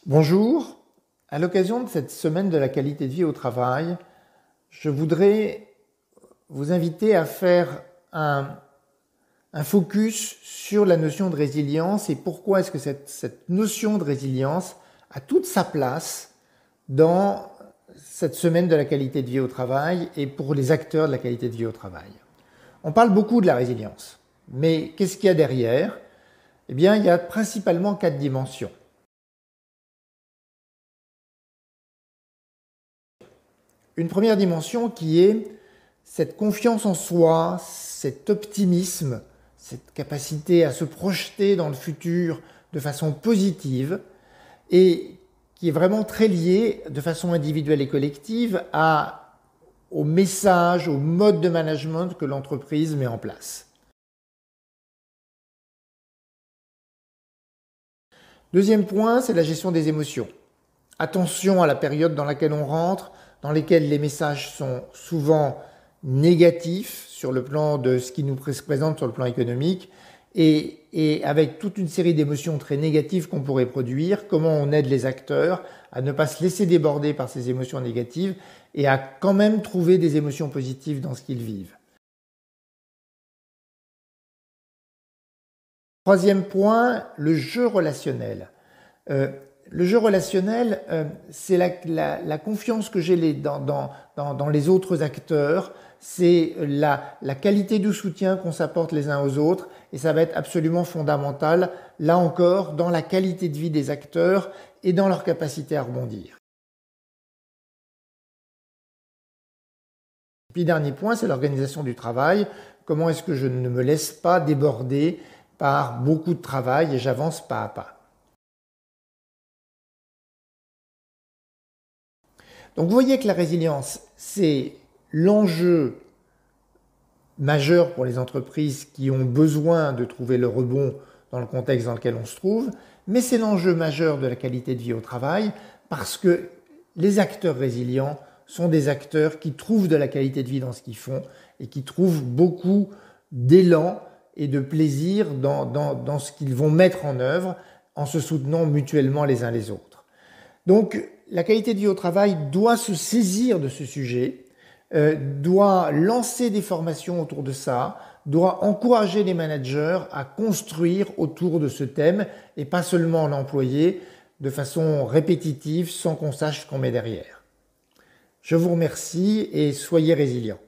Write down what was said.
Bonjour, à l'occasion de cette semaine de la qualité de vie au travail, je voudrais vous inviter à faire un focus sur la notion de résilience et pourquoi est-ce que cette notion de résilience a toute sa place dans cette semaine de la qualité de vie au travail et pour les acteurs de la qualité de vie au travail. On parle beaucoup de la résilience, mais qu'est-ce qu'il y a derrière? Eh bien, il y a principalement 4 dimensions. Une première dimension qui est cette confiance en soi, cet optimisme, cette capacité à se projeter dans le futur de façon positive et qui est vraiment très liée de façon individuelle et collective au message, au mode de management que l'entreprise met en place. Deuxième point, c'est la gestion des émotions. Attention à la période dans laquelle on rentre, dans lesquels les messages sont souvent négatifs sur le plan de ce qui nous présente sur le plan économique et avec toute une série d'émotions très négatives qu'on pourrait produire, comment on aide les acteurs à ne pas se laisser déborder par ces émotions négatives et à quand même trouver des émotions positives dans ce qu'ils vivent. Troisième point, le jeu relationnel. Le jeu relationnel, c'est la confiance que j'ai dans les autres acteurs, c'est la qualité du soutien qu'on s'apporte les uns aux autres, et ça va être absolument fondamental, là encore, dans la qualité de vie des acteurs et dans leur capacité à rebondir. Puis dernier point, c'est l'organisation du travail. Comment est-ce que je ne me laisse pas déborder par beaucoup de travail et j'avance pas à pas. Donc vous voyez que la résilience, c'est l'enjeu majeur pour les entreprises qui ont besoin de trouver le rebond dans le contexte dans lequel on se trouve, mais c'est l'enjeu majeur de la qualité de vie au travail parce que les acteurs résilients sont des acteurs qui trouvent de la qualité de vie dans ce qu'ils font et qui trouvent beaucoup d'élan et de plaisir dans ce qu'ils vont mettre en œuvre en se soutenant mutuellement les uns les autres. Donc, la qualité de vie au travail doit se saisir de ce sujet, doit lancer des formations autour de ça, doit encourager les managers à construire autour de ce thème et pas seulement l'employer de façon répétitive sans qu'on sache ce qu'on met derrière. Je vous remercie et soyez résilients.